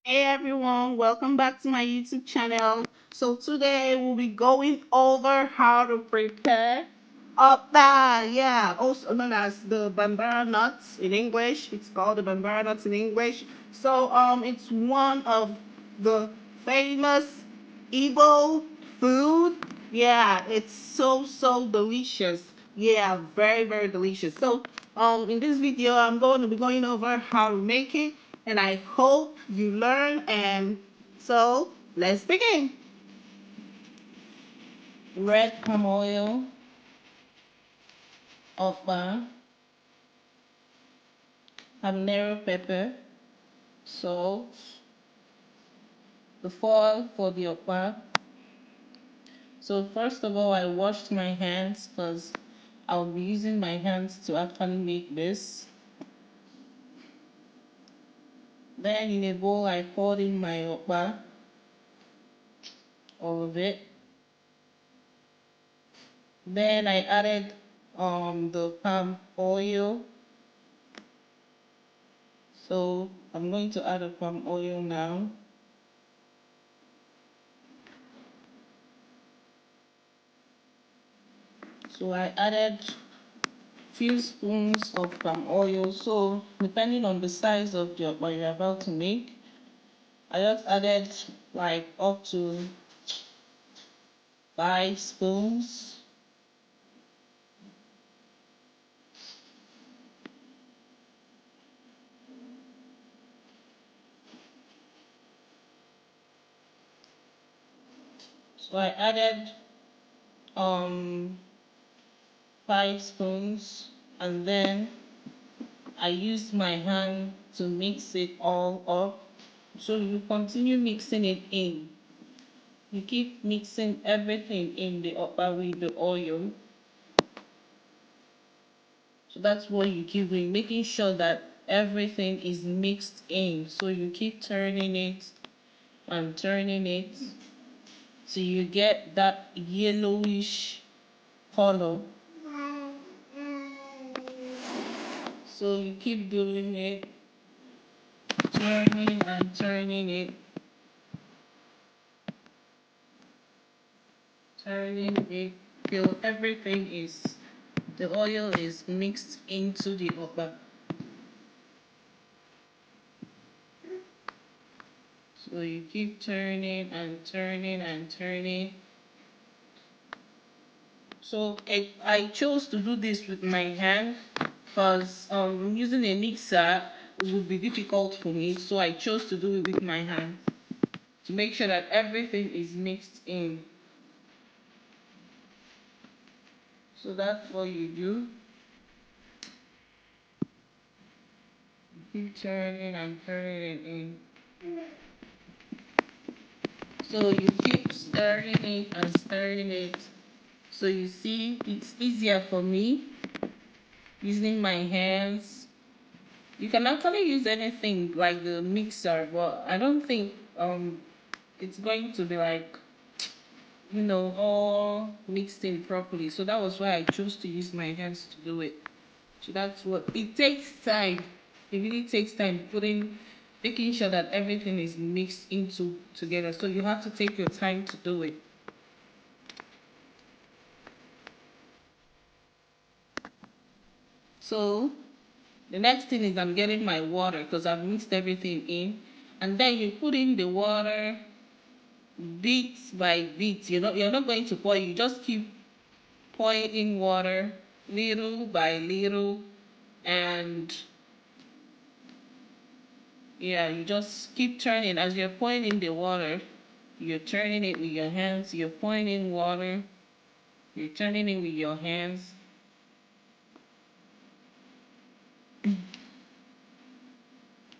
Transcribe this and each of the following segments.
Hey everyone, welcome back to my YouTube channel. So today we'll be going over how to prepare okpa, yeah, also known as the bambara nuts in English. It's called the bambara nuts in English. So it's one of the famous Igbo food. Yeah, it's so delicious. Yeah, very delicious. So in this video I'm going to be going over how to make it, and I hope you learn. And so let's begin. Red palm oil, okpa, habanero pepper, salt, the foil for the okpa. So first of all, I washed my hands because I'll be using my hands to actually make this. Then in a bowl, I poured in my okpa, all of it. Then I added the palm oil. So I'm going to add a palm oil now. So I added few spoons of palm oil. So depending on the size of what you're about to make, I just added like up to 5 spoons. So I added um 5 spoons, and then I used my hand to mix it all up. So you continue mixing it in. You keep mixing everything in the upper with the oil. So that's what you keep doing, making sure that everything is mixed in. So you keep turning it and turning it so you get that yellowish color. So you keep doing it, turning and turning it, turning it till everything is, the oil is mixed into the upper. So you keep turning and turning and turning. So I chose to do this with my hand because using a mixer would be difficult for me. So I chose to do it with my hand to make sure that everything is mixed in. So that's what you do. You keep turning and turning it in. So you keep stirring it and stirring it. So you see, it's easier for me using my hands. You can actually use anything like the mixer, but I don't think it's going to be like, all mixed in properly. So that was why I chose to use my hands to do it. So that's what it takes time. It really takes time making sure that everything is mixed into together. So you have to take your time to do it. So the next thing is I'm getting my water because I've mixed everything in. And then you put in the water bit by bit. You're not going to pour, you just keep pouring in water little by little. And yeah, you just keep turning as you're pouring in the water. You're turning it with your hands. You're pouring in water. You're turning it with your hands.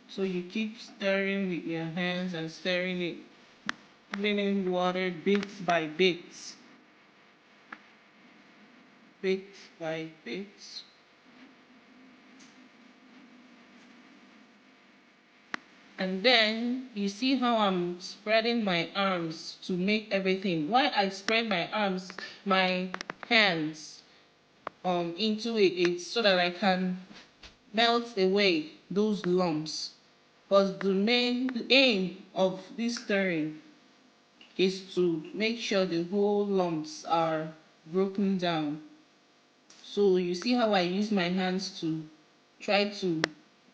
So you keep stirring with your hands and stirring it, putting in water bits by bits. Bits by bits. And then you see how I'm spreading my arms to make everything. Why I spread my hands into it, it's so that I can melt away those lumps. Because the aim of this stirring is to make sure the whole lumps are broken down. So you see how I use my hands to try to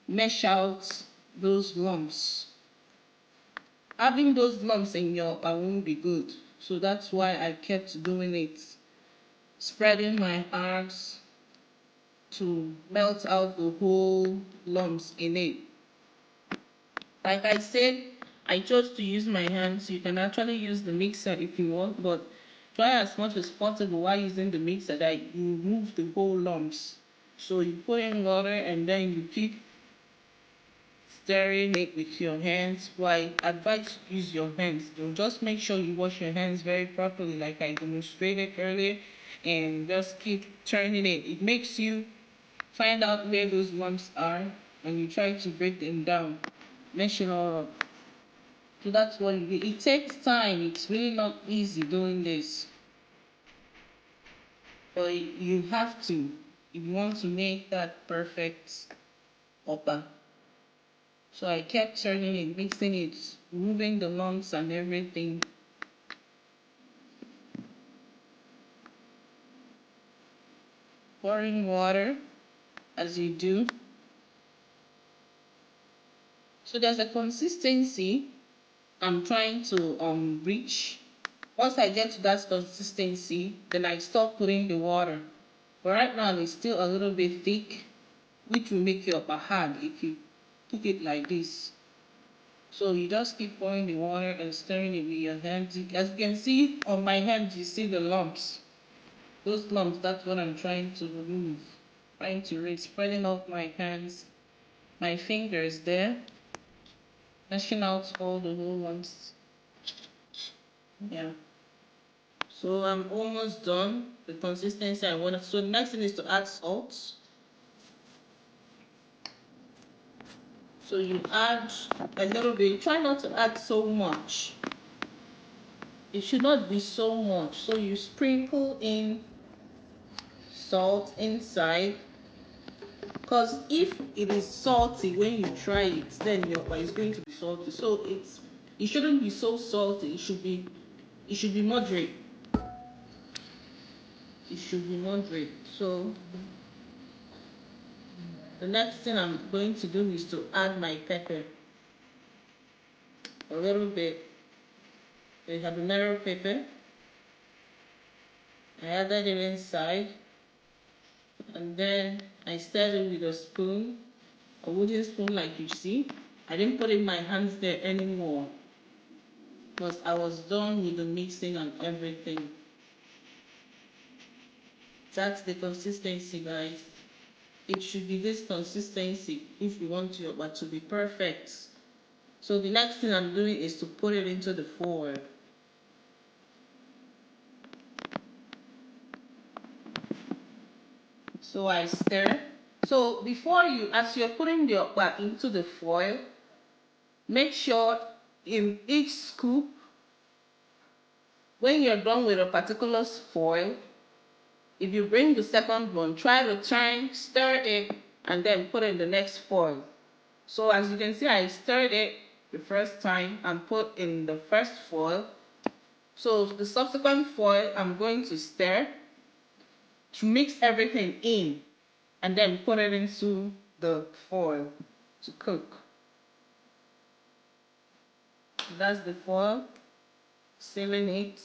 mesh out those lumps. Having those lumps in your okpa won't be good. So that's why I kept doing it. Spreading my hands to melt out the whole lumps in it. Like I said, I chose to use my hands. You can actually use the mixer if you want, but try as much as possible while using the mixer that you remove the whole lumps. So you put in water and then you keep stirring it with your hands. But I advise you use your hands. So just make sure you wash your hands very properly like I demonstrated earlier, and just keep turning it. It makes you find out where those lumps are and you try to break them down. Mesh it all up. So that's what you do. It takes time. It's really not easy doing this. But you have to if you want to make that perfect okpa. So I kept turning it, mixing it, removing the lumps and everything. Pouring water as you do. So there's a consistency I'm trying to reach. Once I get to that consistency, then I stop putting the water. But right now it's still a little bit thick, which will make your okpa hard if you cook it like this. So you just keep pouring the water and stirring it with your hands. As you can see on my hands, you see the lumps. Those lumps, that's what I'm trying to remove. Trying to really spreading out my hands, my fingers there, mashing out all the whole lumps. Yeah. So I'm almost done. The consistency I want. So the next thing is to add salt. So you add a little bit. Try not to add so much. It should not be so much. So you sprinkle in salt inside. Because if it is salty when you try it, then your okpa is going to be salty. So it shouldn't be so salty. It should be moderate. It should be moderate. So the next thing I'm going to do is to add my pepper. A little bit. The Habanero Pepper. I added it inside. And then I stirred it with a spoon. A wooden spoon like you see. I didn't put in my hands there anymore. Because I was done with the mixing and everything. That's the consistency, guys. It should be this consistency if you want your okpa to be perfect. So the next thing I'm doing is to put it into the foil. So I stir. So before as you're putting the okpa into the foil, make sure in each scoop, when you're done with a particular foil, if you bring the second one, try to turn, stir it, and then put in the next foil. So as you can see, I stirred it the first time and put in the first foil. So the subsequent foil, I'm going to stir to mix everything in and then put it into the foil to cook. That's the foil, sealing it.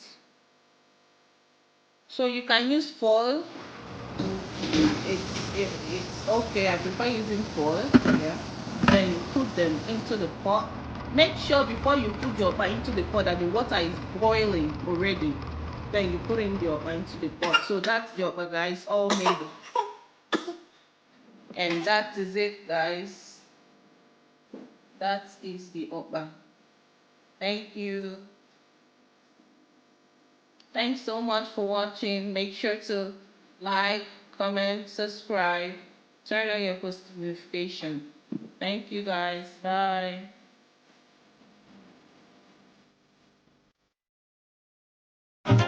So you can use foil. It's okay. I prefer using foil. Yeah. Then you put them into the pot. Make sure before you put your okpa into the pot that the water is boiling already. Then you put in the okpa into the pot. So that's the okpa, guys, all made. And that is it, guys. That is the okpa. Thank you. Thanks so much for watching. Make sure to like, comment, subscribe, turn on your post notification. Thank you, guys. Bye.